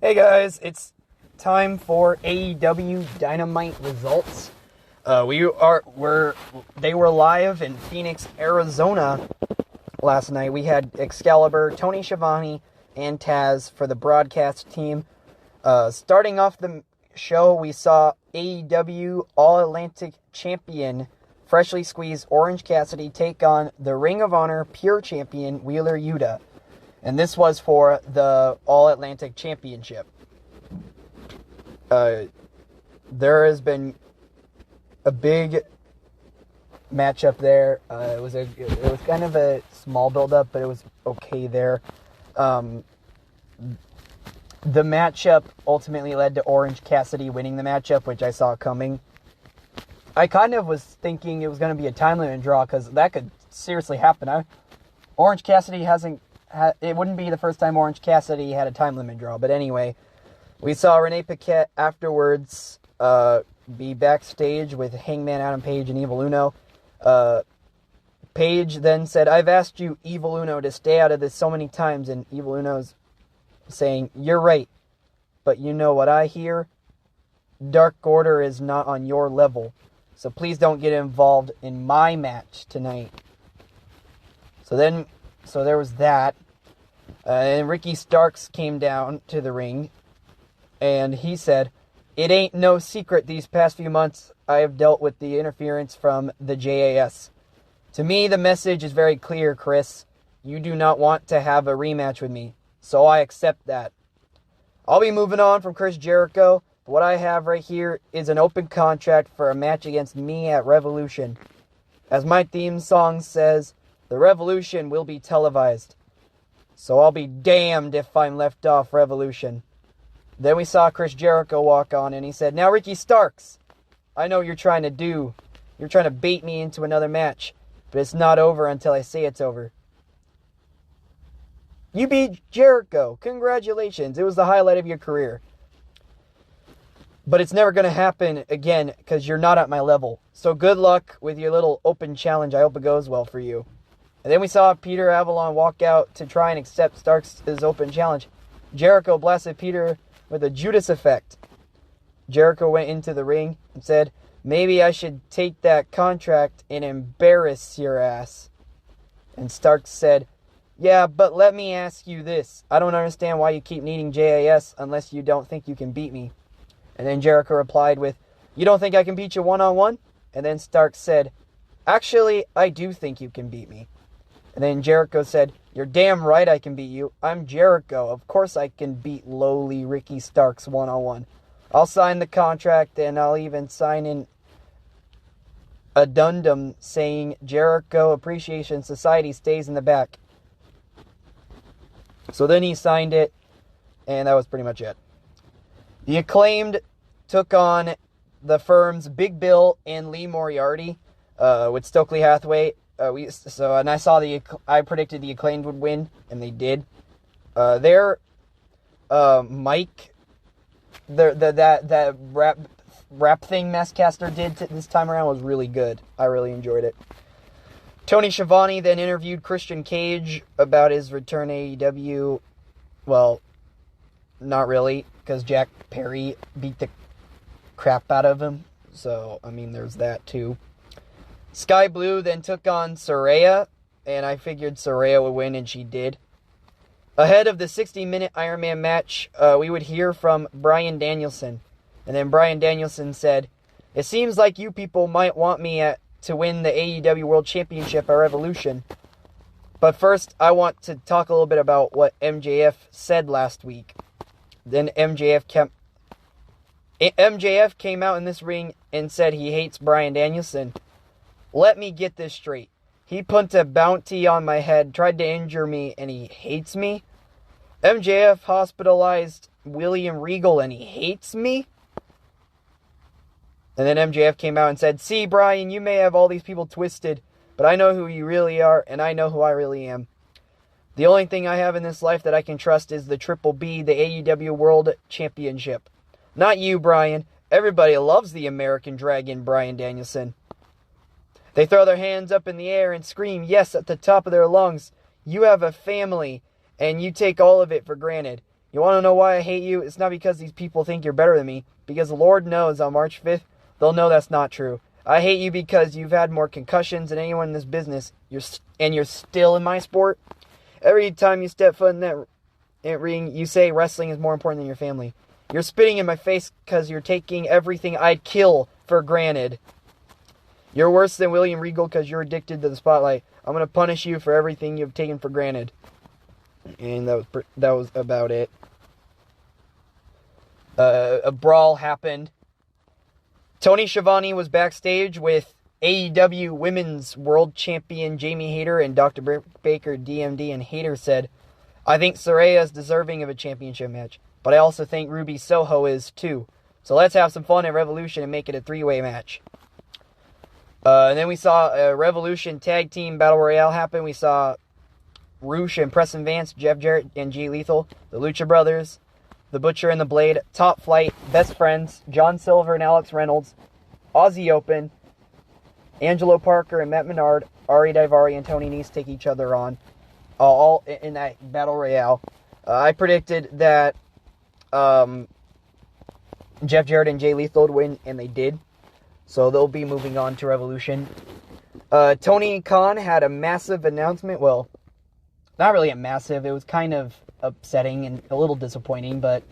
Hey guys, it's time for AEW Dynamite results. They were live in Phoenix, Arizona last night. We had Excalibur, Tony Schiavone, and Taz for the broadcast team. Starting off the show, we saw AEW All-Atlantic Champion, freshly squeezed Orange Cassidy, take on the Ring of Honor Pure Champion Wheeler Yuta. And this was for the All-Atlantic Championship. There has been a big matchup there. It was kind of a small build-up, but it was okay there. The matchup ultimately led to Orange Cassidy winning the matchup, which I saw coming. I kind of was thinking it was going to be a time limit draw, because that could seriously happen. Orange Cassidy it wouldn't be the first time Orange Cassidy had a time limit draw. But anyway, we saw Renee Paquette afterwards be backstage with Hangman Adam Page and Evil Uno. Page then said, "I've asked you, Evil Uno, to stay out of this so many times." And Evil Uno's saying, "You're right. But you know what I hear? Dark Order is not on your level. So please don't get involved in my match tonight." So there was that. And Ricky Starks came down to the ring, and he said, "It ain't no secret these past few months I have dealt with the interference from the JAS. To me, the message is very clear, Chris. You do not want to have a rematch with me, so I accept that. I'll be moving on from Chris Jericho, but what I have right here is an open contract for a match against me at Revolution. As my theme song says, the Revolution will be televised. So I'll be damned if I'm left off Revolution." Then we saw Chris Jericho walk on, and he said, "Now, Ricky Starks, I know what you're trying to do. You're trying to bait me into another match, but it's not over until I say it's over. You beat Jericho. Congratulations. It was the highlight of your career. But it's never going to happen again because you're not at my level. So good luck with your little open challenge. I hope it goes well for you." And then we saw Peter Avalon walk out to try and accept Starks' open challenge. Jericho blasted Peter with a Judas effect. Jericho went into the ring and said, "Maybe I should take that contract and embarrass your ass." And Starks said, "Yeah, but let me ask you this. I don't understand why you keep needing JAS unless you don't think you can beat me." And then Jericho replied with, "You don't think I can beat you one-on-one?" And then Starks said, "Actually, I do think you can beat me." And then Jericho said, "You're damn right I can beat you. I'm Jericho. Of course I can beat lowly Ricky Starks one-on-one. I'll sign the contract, and I'll even sign in addendum saying Jericho Appreciation Society stays in the back." So then he signed it, and that was pretty much it. The Acclaimed took on the Firm's Big Bill and Lee Moriarty with Stokely Hathaway. I predicted the Acclaimed would win, and they did. Mike, that rap thing Masscaster did this time around was really good. I really enjoyed it. Tony Schiavone then interviewed Christian Cage about his return to AEW. Well, not really, because Jack Perry beat the crap out of him. So, I mean, there's that too. Sky Blue then took on Saraya, and I figured Saraya would win, and she did. Ahead of the 60-minute Iron Man match, we would hear from Bryan Danielson. And then Bryan Danielson said, "It seems like you people might want me to win the AEW World Championship at Revolution. But first, I want to talk a little bit about what MJF said last week." Then MJF came out in this ring and said he hates Bryan Danielson. Let me get this straight. He put a bounty on my head, tried to injure me, and he hates me? MJF hospitalized William Regal, and he hates me? And then MJF came out and said, "See, Bryan, you may have all these people twisted, but I know who you really are, and I know who I really am. The only thing I have in this life that I can trust is the Triple B, the AEW World Championship. Not you, Bryan. Everybody loves the American Dragon, Bryan Danielson. They throw their hands up in the air and scream yes at the top of their lungs. You have a family, and you take all of it for granted. You want to know why I hate you? It's not because these people think you're better than me. Because the Lord knows on March 5th, they'll know that's not true. I hate you because you've had more concussions than anyone in this business. You're still in my sport. Every time you step foot in that ring, you say wrestling is more important than your family. You're spitting in my face because you're taking everything I'd kill for granted. You're worse than William Regal because you're addicted to the spotlight. I'm going to punish you for everything you've taken for granted. And that was about it. A brawl happened. Tony Schiavone was backstage with AEW Women's World Champion Jamie Hayter and Dr. Britt Baker, DMD, and Hayter said, I think Saraya is deserving of a championship match, but I also think Ruby Soho is too. So let's have some fun at Revolution and make it a three-way match. And then we saw a Revolution Tag Team Battle Royale happen. We saw Roosh and Preston Vance, Jeff Jarrett and Jay Lethal, the Lucha Brothers, the Butcher and the Blade, Top Flight, Best Friends, John Silver and Alex Reynolds, Aussie Open, Angelo Parker and Matt Menard, Ari Daivari and Tony Nese take each other on, all in that Battle Royale. I predicted that Jeff Jarrett and Jay Lethal would win, and they did. So they'll be moving on to Revolution. Tony Khan had a massive announcement. Well, not really a massive. It was kind of upsetting and a little disappointing, but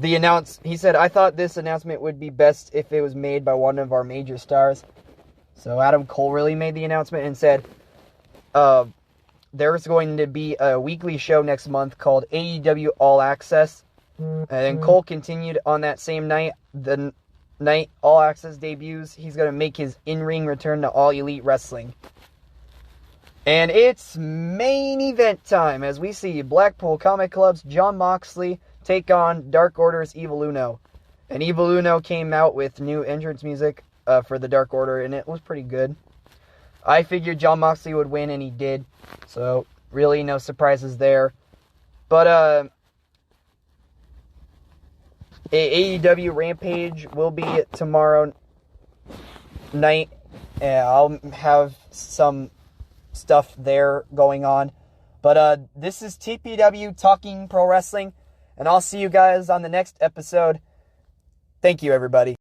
he said, I thought this announcement would be best if it was made by one of our major stars. So Adam Cole really made the announcement and said, there's going to be a weekly show next month called AEW All Access. And then Cole continued on that same night, the night All Access debuts, he's going to make his in-ring return to All Elite Wrestling. And it's main event time as we see Blackpool Comic Club's Jon Moxley take on Dark Order's Evil Uno. And Evil Uno came out with new entrance music for the Dark Order, and it was pretty good. I figured Jon Moxley would win, and he did. So, really no surprises there. But, AEW Rampage will be tomorrow night. I'll have some stuff there going on. But this is TPW Talking Pro Wrestling, and I'll see you guys on the next episode. Thank you, everybody.